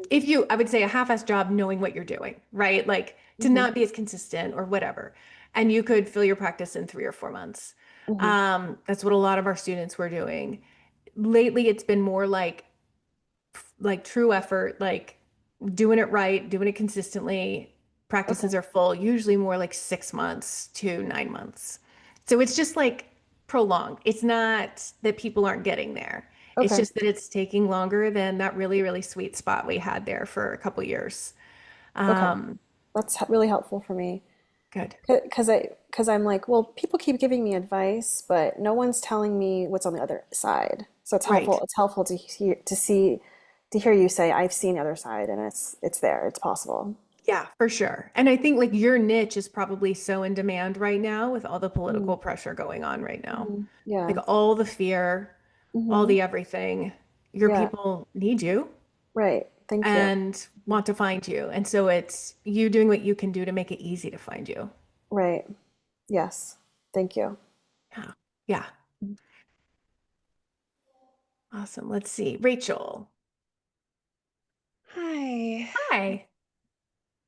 If you, I would say a half-ass job knowing what you're doing, right? Like to Mm-hmm. not be as consistent or whatever. And you could fill your practice in 3 or 4 months. Hmm. That's what a lot of our students were doing. Lately, it's been more like true effort, like doing it right, doing it consistently. Okay. Practices are full, usually more like 6 months to 9 months. So it's just like prolonged. It's not that people aren't getting there. It's Okay. just that it's taking longer than that really, really sweet spot we had there for a couple years. Okay. Um, That's really helpful for me. Good. Because I'm like, well, people keep giving me advice, but no one's telling me what's on the other side. So it's helpful. Right. It's helpful to hear you say, I've seen the other side, and it's there. It's possible. Yeah, for sure. And I think like your niche is probably so in demand right now with all the Mm-hmm. political pressure going on right now. Like Yeah. all the fear, all Hmm. the everything. Your Yeah. people need you Right. Thank you. and want to find you. And so it's you doing what you can do to make it easy to find you. Right. Yes. Thank you. Yeah. Yeah. Awesome. Let's see. Rachel. Hi. Hi.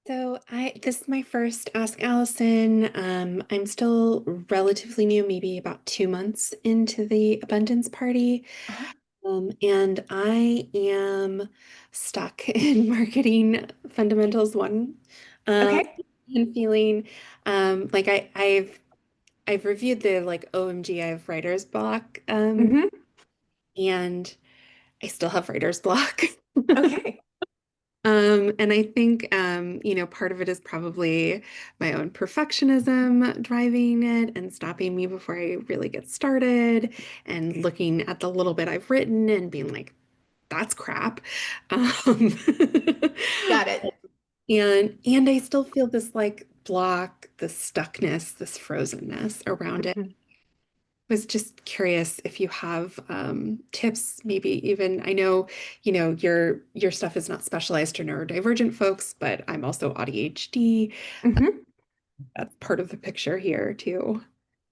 So this is my first Ask Allison. I'm still relatively new, maybe about 2 months into the Abundance Party. Uh-huh. And I am stuck in marketing fundamentals one. Um, Okay. and feeling like I've reviewed the like OMG, I have writer's block, Hmm. and I still have writer's block. Okay. And I think, part of it is probably my own perfectionism driving it and stopping me before I really get started and looking at the little bit I've written and being like, that's crap. Um, Got it. and I still feel this like block, this stuckness, this frozenness around it. Mhm. Was just curious if you have tips, maybe even I know, your stuff is not specialized to neurodivergent folks, but I'm also ADHD. Mhm. That's part of the picture here too.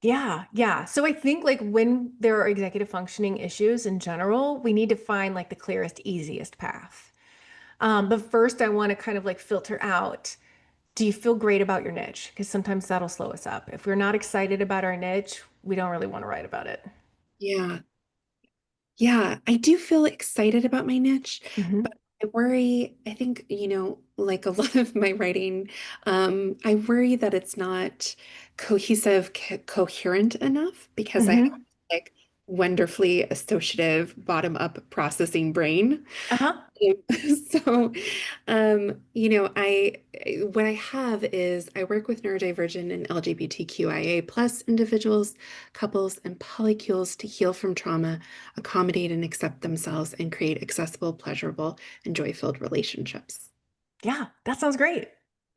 Yeah, yeah. So I think like when there are executive functioning issues in general, we need to find like the clearest, easiest path. But first, I want to kind of like filter out, do you feel great about your niche? Because sometimes that'll slow us up. If we're not excited about our niche, we don't really want to write about it. Yeah. Yeah, I do feel excited about my niche, Hmm. but I worry, I think, like a lot of my writing, I worry that it's not cohesive, coherent enough because I have Hmm. like wonderfully associative, bottom-up processing brain. Uh-huh. So, what I have is I work with neurodivergent and LGBTQIA plus individuals, couples, and polycules to heal from trauma, accommodate and accept themselves, and create accessible, pleasurable, and joy-filled relationships. Yeah, that sounds great.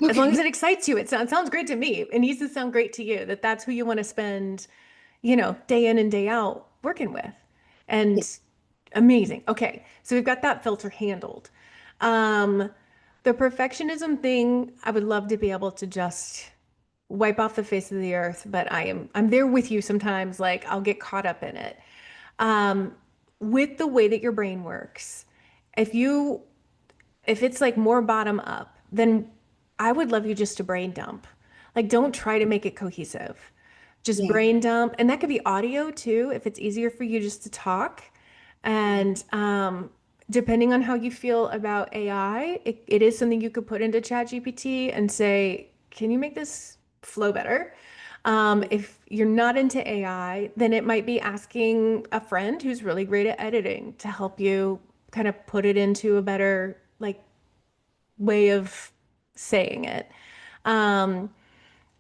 As long as Okay. it excites you, it sounds great to me. It needs to sound great to you that that's who you want to spend, day in and day out working with. Yeah. And amazing. Okay, so we've got that filter handled. Um, the perfectionism thing, I would love to be able to just wipe off the face of the earth, but I'm there with you sometimes, like I'll get caught up in it. Um, with the way that your brain works, if you if it's like more bottom up, then I would love you just to brain dump. Like, don't try to make it cohesive. Just Yeah. brain dump. And that could be audio too, if it's easier for you just to talk. And depending on how you feel about AI, it is something you could put into ChatGPT and say, can you make this flow better? If you're not into AI, then it might be asking a friend who's really great at editing to help you kind of put it into a better like way of saying it. Um,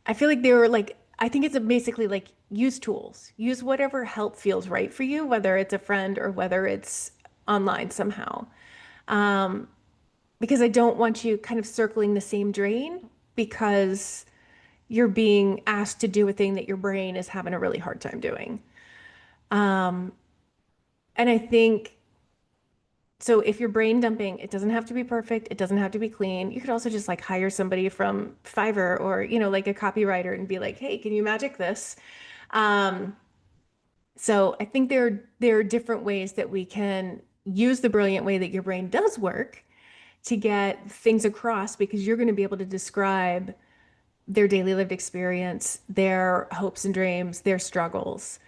I feel like they were like, I think it's basically like use tools, use whatever help feels right for you, whether it's a friend or whether it's online somehow. Um, because I don't want you kind of circling the same drain because you're being asked to do a thing that your brain is having a really hard time doing. Um, and I think so if you're brain dumping, it doesn't have to be perfect. It doesn't have to be clean. You could also just like hire somebody from Fiverr or, like a copywriter and be like, hey, can you magic this? Um, so I think there are different ways that we can use the brilliant way that your brain does work to get things across because you're going to be able to describe their daily lived experience, their hopes and dreams, their struggles,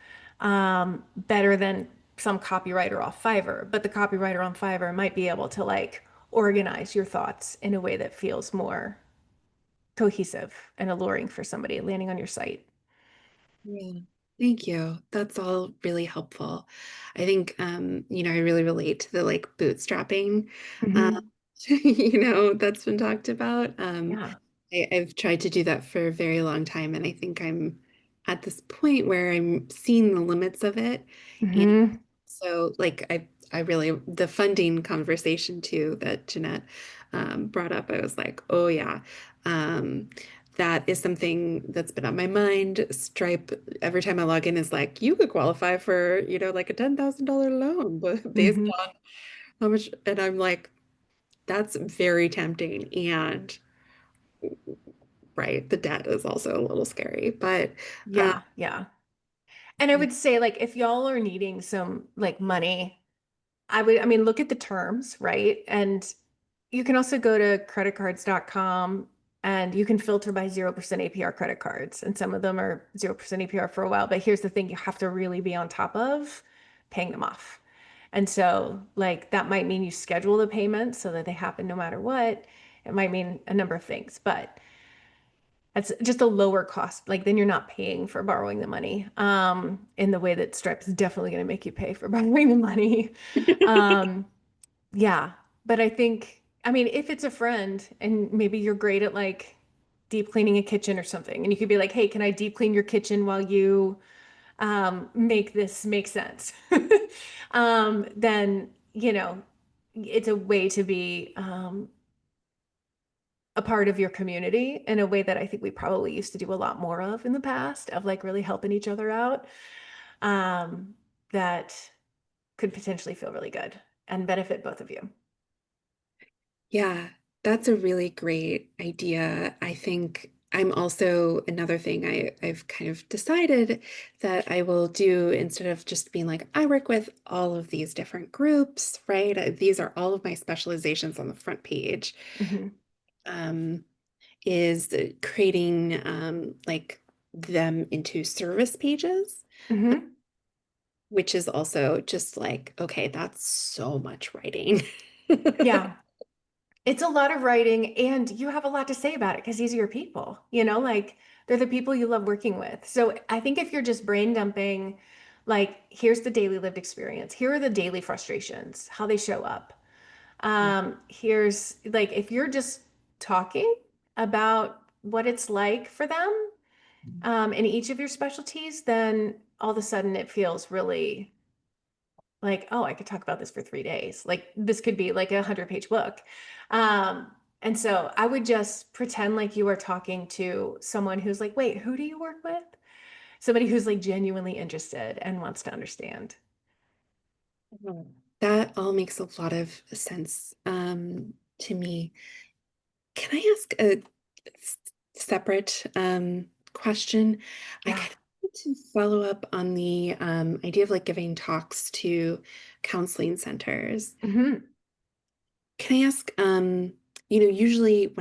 better than some copywriter off Fiverr. But the copywriter on Fiverr might be able to like organize your thoughts in a way that feels more cohesive and alluring for somebody landing on your site. Yeah. Thank you. That's all really helpful. I think, I really relate to the like bootstrapping, uh, Hmm. that's been talked about. Yeah. I've tried to do that for a very long time, and I think I'm at this point where I'm seeing the limits of it. And Hmm. so, like, I really, the funding conversation too that Jeanette brought up, I was like, oh, yeah. Um, that is something that's been on my mind. Stripe, every time I log in, is like, you could qualify for, like a $10,000 loan based Hmm. on how much. And I'm like, that's very tempting. And right, the debt is also a little scary. But uh, Yeah. Yeah. And I would say like if y'all are needing some like money, I mean, look at the terms, right? And you can also go to creditcards.com and you can filter by 0% APR credit cards. And some of them are 0% APR for a while. But here's the thing, you have to really be on top of paying them off. And so, like, that might mean you schedule the payments so that they happen no matter what. It might mean a number of things, but it's just a lower cost. Like, then you're not paying for borrowing the money in the way that Stripe is definitely going to make you pay for borrowing the money. Um, yeah, but I mean, if it's a friend and maybe you're great at like deep cleaning a kitchen or something, and you could be like, hey, can I deep clean your kitchen while you make this make sense? Then, it's a way to be a part of your community in a way that I think we probably used to do a lot more of in the past, of like really helping each other out. Um, that could potentially feel really good and benefit both of you. yeah, that's a really great idea. I think I'm also another thing I've kind of decided that I will do instead of just being like, I work with all of these different groups, right? These are all of my specializations on the front page. Hmm. Um, is creating like them into service pages, Hmm. which is also just like, okay, that's so much writing. Yeah. It's a lot of writing, and you have a lot to say about it because these are your people, like they're the people you love working with. So I think if you're just brain dumping, Like, here's the daily lived experience. Here are the daily frustrations, how they show up. Here's like, if you're just talking about what it's like for them, in each of your specialties, then all of a sudden it feels really like, oh, I could talk about this for 3 days. Like this could be like a 100-page book. And so I would just pretend like you are talking to someone who's like, wait, who do you work with? Somebody who's like genuinely interested and wants to understand. That all makes a lot of sense to me. Can I ask a separate question? I Yeah. kind of want to follow up on the idea of like giving talks to counseling centers. Mhm. Can I ask, usually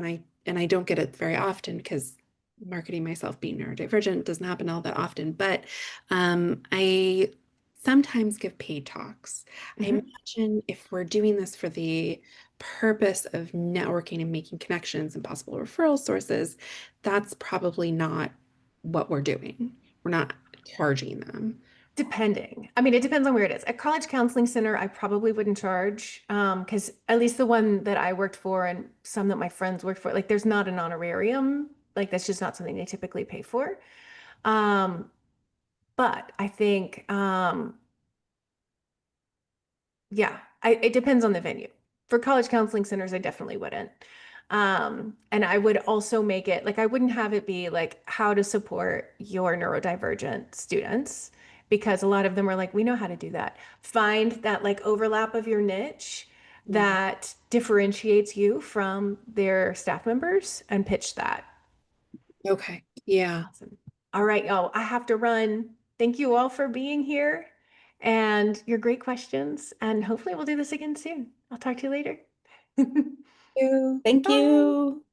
and I don't get it very often because marketing myself being neurodivergent doesn't happen all that often, but I sometimes give paid talks. I Mhm. imagine if we're doing this for the purpose of networking and making connections and possible referral sources, that's probably not what we're doing. We're not charging them. Depending. I mean, it depends on where it is. At College Counseling Center, I probably wouldn't charge, because at least the one that I worked for and some that my friends worked for, like there's not an honorarium. Like that's just not something they typically pay for. Um, but I think, yeah, it depends on the venue. For college counseling centers, I definitely wouldn't. And I would also make it like I wouldn't have it be like how to support your neurodivergent students, because a lot of them are like, we know how to do that. Find that like overlap of your niche that differentiates you from their staff members and pitch that. Okay. Yeah. Awesome. All right, y'all, I have to run. Thank you all for being here and your great questions. And hopefully we'll do this again soon. I'll talk to you later. You. Thank Bye. you.